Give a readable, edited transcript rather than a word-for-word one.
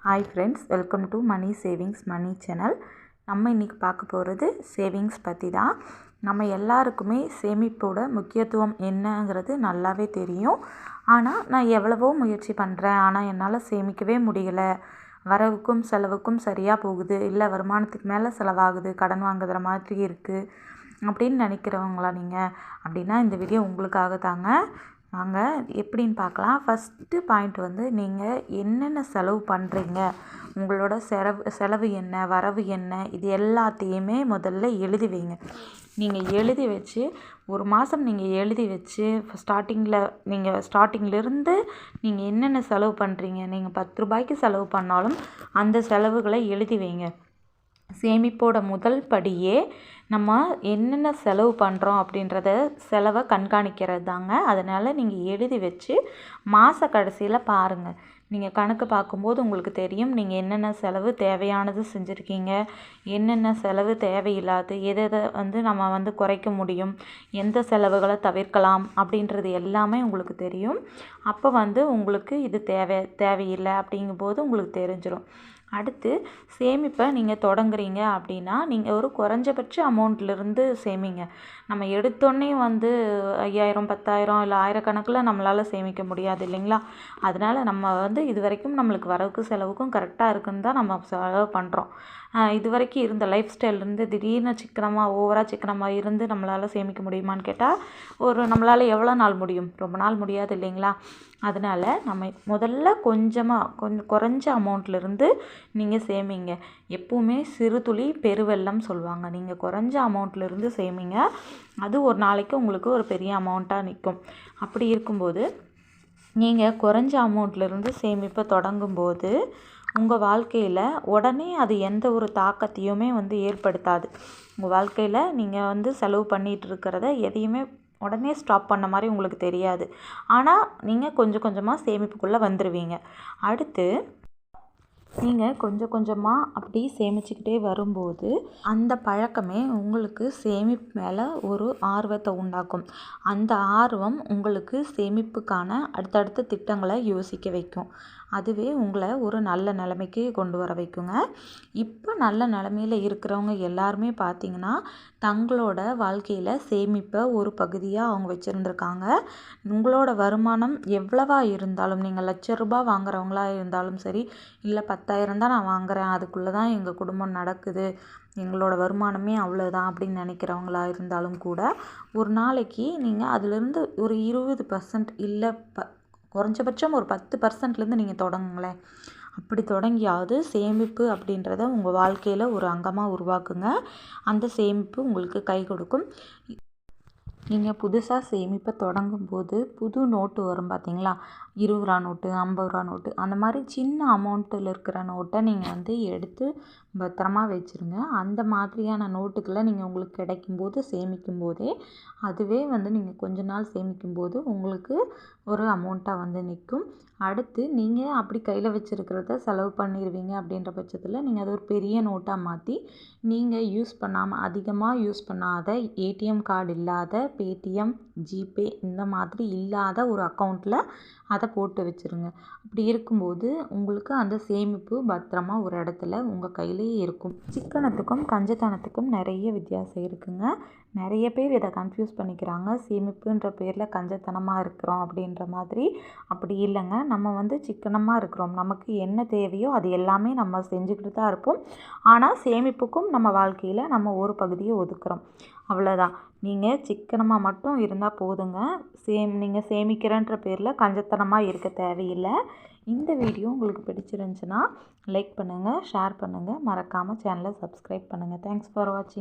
Hi friends, welcome to money savings money channel. நம்ம இன்றைக்கி பார்க்க போகிறது சேவிங்ஸ் பற்றி தான். நம்ம எல்லாருக்குமே சேமிப்போட முக்கியத்துவம் என்னங்கிறது நல்லாவே தெரியும். ஆனால் நான் எவ்வளவோ முயற்சி பண்ணுறேன், ஆனால் என்னால் சேமிக்கவே முடியலை. வரவுக்கும் செலவுக்கும் சரியாக போகுது, இல்லை வருமானத்துக்கு மேலே செலவாகுது, கடன் வாங்குகிற மாதிரி இருக்குது அப்படின்னு நினைக்கிறவங்களா நீங்கள்? அப்படின்னா இந்த வீடியோ உங்களுக்காக தாங்க. வாங்க எப்படின்னு பார்க்கலாம். ஃபஸ்ட்டு பாயிண்ட் வந்து நீங்கள் என்னென்ன செலவு பண்ணுறீங்க, உங்களோட செலவு என்ன, வரவு என்ன, இது எல்லாத்தையுமே முதல்ல எழுதி வைங்க. நீங்கள் எழுதி வச்சு ஒரு மாதம் நீங்கள் எழுதி வச்சு ஸ்டார்டிங்லேருந்து நீங்கள் என்னென்ன செலவு பண்ணுறீங்க, நீங்கள் 10 ரூபாய்க்கு செலவு பண்ணாலும் அந்த செலவுகளை எழுதி வைங்க. சேமிப்போட முதல் படியே நம்ம என்னென்ன செலவு பண்ணுறோம் அப்படின்றத செலவை கண்காணிக்கிறது தாங்க. அதனால் நீங்கள் எழுதி வச்சு மாத கடைசியில் பாருங்கள். நீங்கள் கணக்கு பார்க்கும்போது உங்களுக்கு தெரியும் நீங்கள் என்னென்ன செலவு தேவையானது செஞ்சுருக்கீங்க, என்னென்ன செலவு தேவையில்லாது, எதை நம்ம குறைக்க முடியும், எந்த செலவுகளை தவிர்க்கலாம் அப்படின்றது எல்லாமே உங்களுக்கு தெரியும். அப்போ உங்களுக்கு இது தேவையில்லை அப்படிங்கும்போது உங்களுக்கு தெரிஞ்சிடும். அடுத்து சேமிப்பை நீங்கள் தொடங்குறீங்க அப்படின்னா நீங்கள் ஒரு குறைஞ்சபட்ச அமௌண்ட்லேருந்து சேமிங்க. நம்ம எடுத்தோடனே 5000 10,000 இல்லை ஆயிரக்கணக்கில் நம்மளால் சேமிக்க முடியாது இல்லைங்களா? அதனால் நம்ம இது வரைக்கும் நம்மளுக்கு வரவுக்கு செலவுக்கும் கரெக்டாக இருக்குன்னு தான் நம்ம செலவு பண்ணுறோம். இது வரைக்கும் இருந்த லைஃப் ஸ்டைல்லேருந்து திடீர்னு ஓவராக சிக்கனமாக இருந்து நம்மளால் சேமிக்க முடியுமான்னு கேட்டால் நம்மளால் எவ்வளோ நாள் முடியும்? ரொம்ப நாள் முடியாது இல்லைங்களா? அதனால் நம்ம முதல்ல கொஞ்சம் குறைஞ்ச அமௌண்ட்லேருந்து நீங்கள் சேமிங்க. எப்பவுமே சிறு துளி பெருவெள்ளம் சொல்லுவாங்க. நீங்கள் குறைஞ்ச அமௌண்ட்லேருந்து சேமிங்க. அது ஒரு நாளைக்கு உங்களுக்கு ஒரு பெரிய அமௌண்ட்டாக நிற்கும். அப்படி இருக்கும்போது நீங்கள் குறைஞ்ச அமௌண்ட்லேருந்து சேமிப்பை தொடங்கும்போது உங்கள் வாழ்க்கையில் உடனே அது எந்த ஒரு தாக்கத்தையுமே ஏற்படுத்தாது. உங்கள் வாழ்க்கையில் நீங்கள் செலவு பண்ணிகிட்டு இருக்கிறத எதையுமே உடனே ஸ்டாப் பண்ண மாதிரி உங்களுக்கு தெரியாது. ஆனால் நீங்கள் கொஞ்சம் கொஞ்சமாக சேமிப்புக்குள்ளே வந்துடுவீங்க. அடுத்து நீங்கள் கொஞ்சம் கொஞ்சமாக அப்படி சேமிச்சுக்கிட்டே வரும்போது அந்த பழக்கமே உங்களுக்கு சேமிப்பு மேலே ஒரு ஆர்வத்தை உண்டாக்கும். அந்த ஆர்வம் உங்களுக்கு சேமிப்புக்கான அடுத்தடுத்த திட்டங்களை யோசிக்க வைக்கும். அதுவே உங்களை ஒரு நல்ல நிலைமைக்கு கொண்டு வர வைக்குங்க. இப்போ நல்ல நிலைமையில் இருக்கிறவங்க எல்லாருமே பார்த்திங்கன்னா தங்களோட வாழ்க்கையில் சேமிப்பை ஒரு பகுதியாக அவங்க வச்சுருந்துருக்காங்க. உங்களோட வருமானம் எவ்வளவா இருந்தாலும், நீங்கள் ₹1,00,000 வாங்குறவங்களா இருந்தாலும் சரி, இல்லை 10,000 தான் நான் வாங்குகிறேன், அதுக்குள்ளே தான் எங்கள் குடும்பம் நடக்குது, எங்களோட வருமானமே அவ்வளோதான் அப்படின்னு நினைக்கிறவங்களா இருந்தாலும் கூட ஒரு நாளைக்கு நீங்கள் அதிலேருந்து ஒரு 20% இல்லை குறைஞ்சபட்சம் ஒரு 10%லேருந்து நீங்கள் தொடங்குங்களேன். அப்படி தொடங்கியாவது சேமிப்பு அப்படின்றத உங்கள் வாழ்க்கையில் ஒரு அங்கமாக உருவாக்குங்க. அந்த சேமிப்பு உங்களுக்கு கை கொடுக்கும். நீங்கள் புதுசாக சேமிப்பை தொடங்கும்போது புது நோட்டு வரும் பார்த்தீங்களா? 20 ரூபா நோட்டு, 50 ரூபா நோட்டு, அந்த மாதிரி சின்ன அமௌண்ட்டில் இருக்கிற நோட்டை நீங்கள் எடுத்து பத்திரமா வச்சுருங்க. அந்த மாதிரியான நோட்டுக்களை நீங்கள் உங்களுக்கு கிடைக்கும்போது சேமிக்கும்போதே அதுவே நீங்கள் கொஞ்ச நாள் சேமிக்கும்போது உங்களுக்கு ஒரு அமௌண்ட்டாக நிற்கும். அடுத்து நீங்கள் அப்படி கையில் வச்சுருக்கிறத செலவு பண்ணிடுவீங்க அப்படின்ற பட்சத்தில் நீங்கள் அது ஒரு பெரிய நோட்டாக மாற்றி நீங்கள் அதிகமாக யூஸ் பண்ணாத, ஏடிஎம் கார்டு இல்லாத, பேடிஎம், ஜிபே இந்த மாதிரி இல்லாத ஒரு அக்கௌண்ட்டில் அதை போட்டு வச்சுருங்க. அப்படி இருக்கும்போது உங்களுக்கு அந்த சேமிப்பு பத்திரமா ஒரு இடத்துல உங்கள் கையிலேயே இருக்கும். சிக்கனத்துக்கும் கஞ்சத்தனத்துக்கும் நிறைய வித்தியாசம் இருக்குங்க. நிறைய பேர் இதை கன்ஃபியூஸ் பண்ணிக்கிறாங்க. சேமிப்புன்ற பேரில் கஞ்சத்தனமாக இருக்கிறோம் அப்படின்ற மாதிரி. அப்படி இல்லைங்க. நம்ம சிக்கனமாக இருக்கிறோம். நமக்கு என்ன தேவையோ அது எல்லாமே நம்ம செஞ்சுக்கிட்டு தான் இருப்போம். ஆனால் சேமிப்புக்கும் நம்ம வாழ்க்கையில் நம்ம ஒரு பகுதியை ஒதுக்குறோம், அவ்வளோதான். நீங்கள் சிக்கனமாக மட்டும் இருந்தால் போதுங்க. நீங்கள் சேமிக்கிறன்ற பேரில் கஞ்சத்தனமாக இருக்க தேவையில்லை. இந்த வீடியோ உங்களுக்கு பிடிச்சிருந்துச்சுன்னா லைக் பண்ணுங்கள், ஷேர் பண்ணுங்கள், மறக்காமல் சேனலை சப்ஸ்கிரைப் பண்ணுங்கள். தேங்க்ஸ் ஃபார் வாட்சிங்.